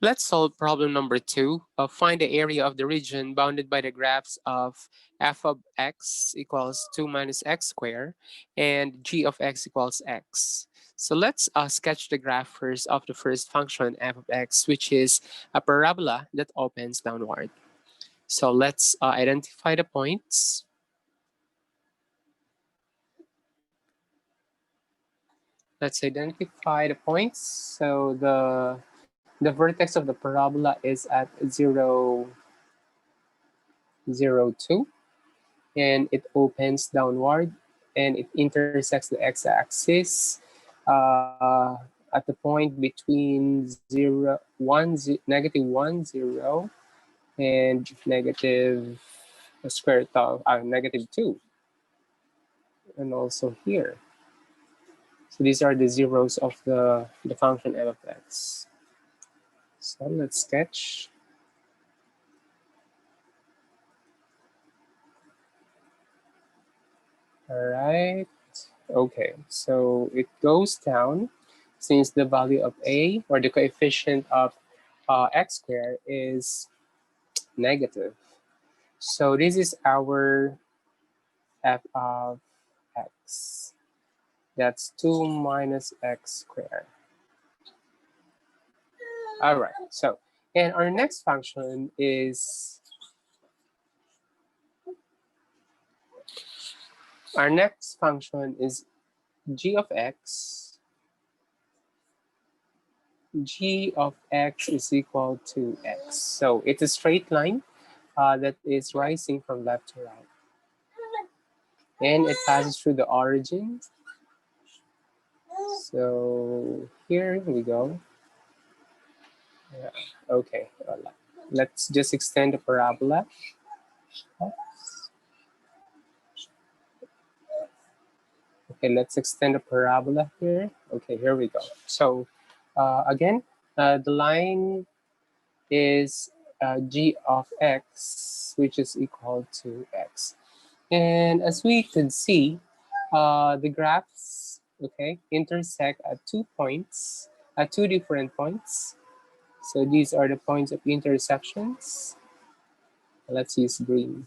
Let's solve problem number 2. Find the area of the region bounded by the graphs of f of x equals 2 minus x squared and g of x equals x. So let's sketch the graph first of the first function f of x, which is a parabola that opens downward. So let's identify the points. Let's identify the points. So the vertex of the parabola is at 0, 0, 2. And it opens downward and it intersects the x-axis at the point between 0, 1, negative 1, 0, and negative square root of negative 2. And also here. So these are the zeros of the function f of x. So let's sketch. All right. Okay, so it goes down since the value of a, or the coefficient of x squared, is negative. So this is our f of x. That's 2 minus x squared. All right, so, and our next function is, g of x. G of x is equal to x. So it's a straight line that is rising from left to right. And it passes through the origin. So here we go. Yeah. Okay, let's just extend the parabola. Okay, let's extend the parabola here. Okay, here we go. So again, the line is g of x, which is equal to x. And as we could see, the graphs, okay, intersect at 2 points, at 2 different points. So these are the points of intersections. Let's use green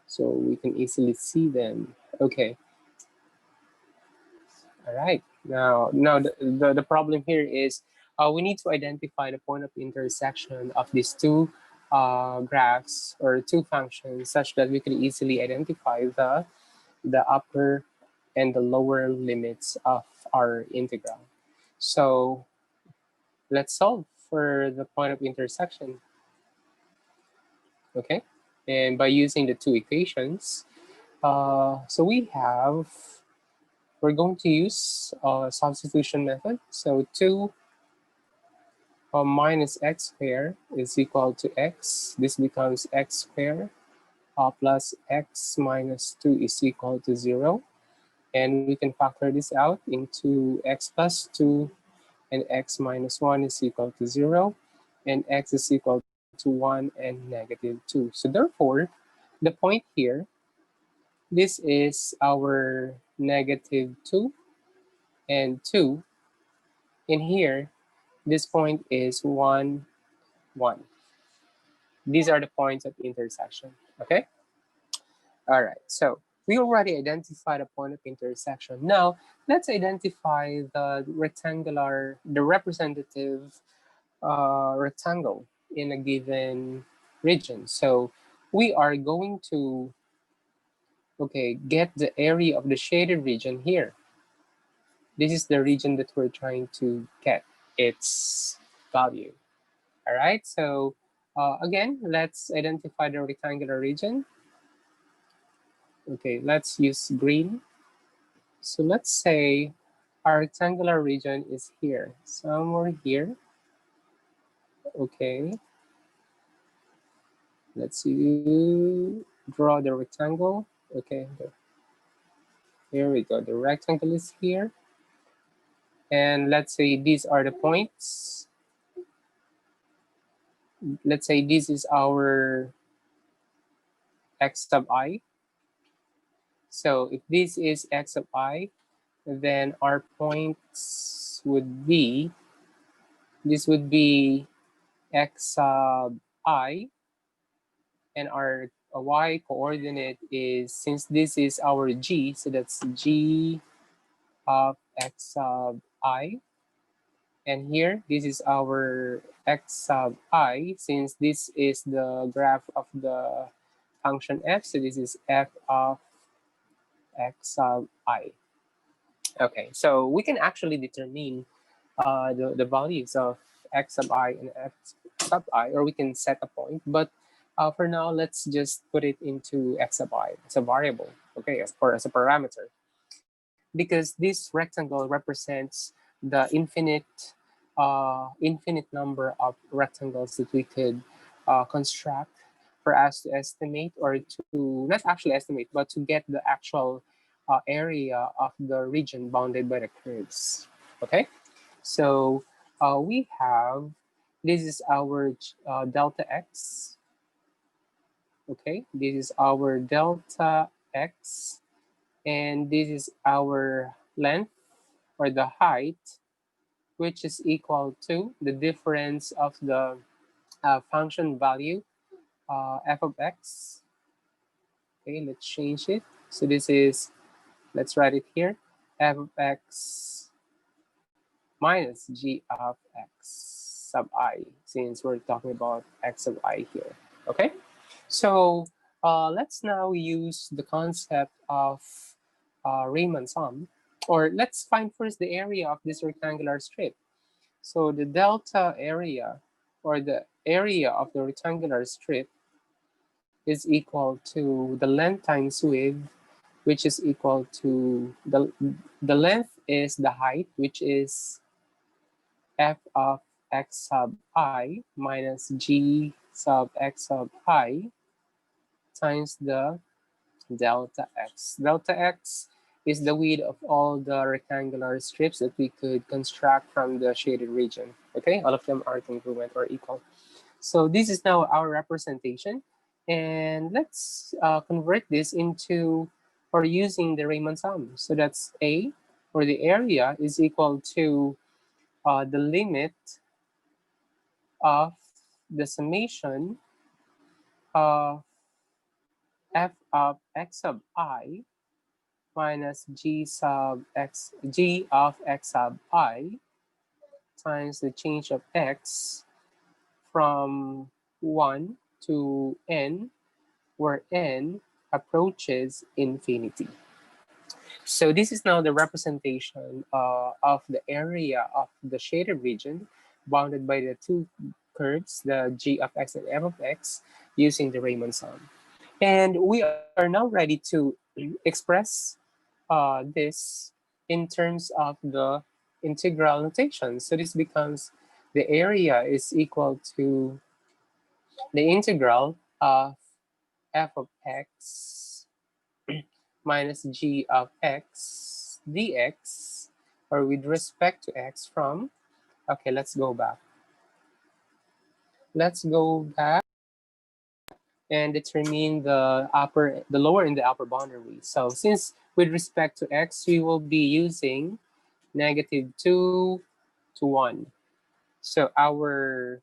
so we can easily see them. Okay. All right. Now the problem here is we need to identify the point of intersection of these two graphs or two functions such that we can easily identify the upper and the lower limits of our integral. So let's solve for the point of intersection. Okay, and by using the two equations, so we're going to use a substitution method. So 2 minus x squared is equal to x. This becomes x squared plus x minus 2 is equal to 0. And we can factor this out into x plus 2, and x minus 1 is equal to 0, and x is equal to 1 and negative 2. So therefore, the point here, this is our negative 2 and 2. In here, this point is 1, 1. These are the points of intersection, okay? All right, so we already identified a point of intersection. Now, let's identify the representative rectangle in a given region. So we are going to, okay, get the area of the shaded region here. This is the region that we're trying to get its value. All right, so again, let's identify the rectangular region. Okay, let's use green. So let's say our rectangular region is here, somewhere here. Okay, let's draw the rectangle. Okay, here we go. The rectangle is here. And let's say these are the points. Let's say this is our x sub I. So if this is x sub I, then our points would be This would be x sub I, and our y coordinate is, since this is our g, so that's g of x sub I. And here, this is our x sub I, since this is the graph of the function f, so this is f of x sub I. Okay, so we can actually determine the values of x sub I and f sub I, or we can set a point. But for now, let's just put it into x sub I as a variable, okay, as a parameter. Because this rectangle represents the infinite number of rectangles that we could construct for us to estimate, or to not actually estimate, but to get the actual area of the region bounded by the curves. Okay, so we have, this is our delta x. Okay, this is our delta x, and this is our length, or the height, which is equal to the difference of the function value f of x. Okay, let's change it. So this is, let's write it here, f of x minus g of x sub I, since we're talking about x sub I here. Okay, so let's now use the concept of Riemann sum, or let's find first the area of this rectangular strip. So the delta area, or the area of the rectangular strip, is equal to the length times width, which is equal to the length is the height, which is f of x sub I minus g sub x sub I times the delta x. Delta x is the width of all the rectangular strips that we could construct from the shaded region. Okay, all of them are congruent or equal. So this is now our representation. And let's convert this into, or using the Riemann sum. So that's A, or the area, is equal to the limit of the summation of f of x sub I minus g of x sub I times the change of x from 1 to n, where n approaches infinity. So this is now the representation of the area of the shaded region bounded by the two curves, the g of x and f of x, using the Riemann sum. And we are now ready to express this in terms of the integral notation. So this becomes, the area is equal to the integral of f of x minus g of x dx, or with respect to x, from, okay, let's go back. Let's go back and determine the lower and the upper boundary. So since with respect to x, we will be using -2 to 1. So our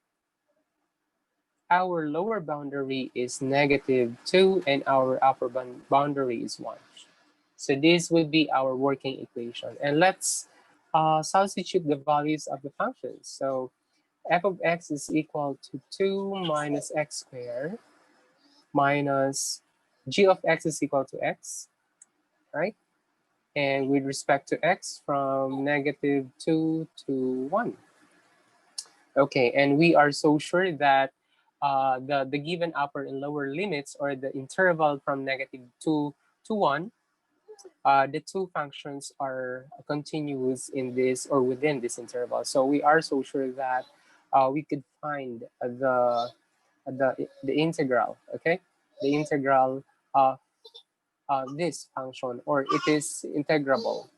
lower boundary is -2 and our upper boundary is 1. So this would be our working equation. And let's substitute the values of the functions. So f of x is equal to 2 minus x squared minus g of x is equal to x, right? And with respect to x, from -2 to 1. Okay, and we are so sure that the given upper and lower limits, or the interval from -2 to 1, the two functions are continuous in this, or within this interval. So we are so sure that we could find the integral, okay? The integral of this function, or it is integrable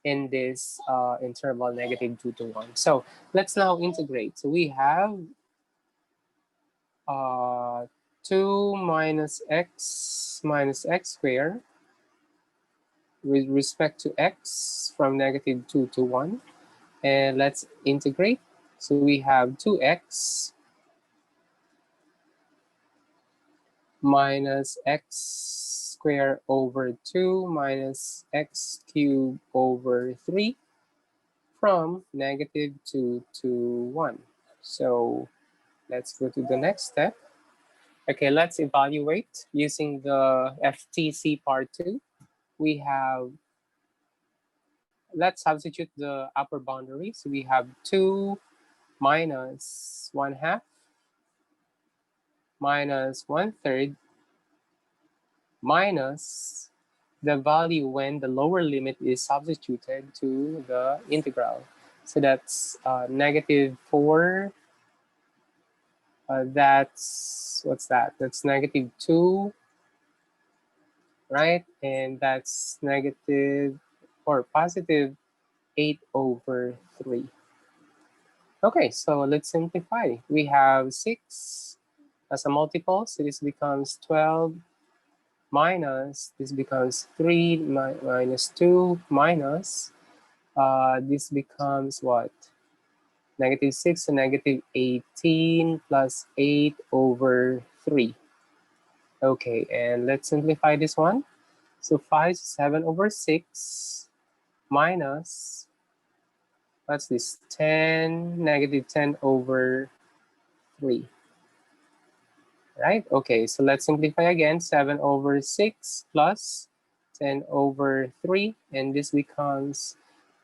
in this interval -2 to 1. So let's now integrate. So we have 2 minus x squared with respect to x from -2 to 1. And let's integrate. So we have 2x minus x squared over 2 minus x cubed over 3 from -2 to 1. So let's go to the next step. Okay, let's evaluate using the FTC part 2. We have, let's substitute the upper boundary. So we have 2 minus 1/2 minus 1/3 minus the value when the lower limit is substituted to the integral. So that's -4. That's, what's that? That's -2, right? And that's negative or positive 8 over 3. Okay, so let's simplify. We have 6 as a multiple, so this becomes 12 minus, this becomes 3 minus 2 minus, this becomes what? -6 to -18 plus 8 over 3. Okay, and let's simplify this one. So 5 is 7 over 6 minus, what's this? 10, -10 over 3. Right? Okay, so let's simplify again. 7 over 6 plus 10 over 3. And this becomes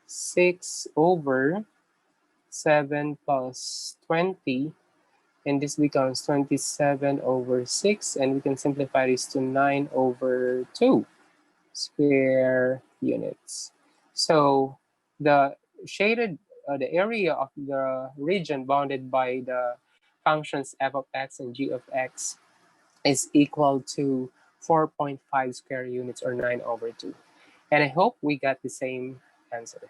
6 over 7 plus 20. And this becomes 27 over 6. And we can simplify this to 9 over 2 square units. So the shaded, the area of the region bounded by the functions f of x and g of x is equal to 4.5 square units or 9 over 2. And I hope we got the same answer.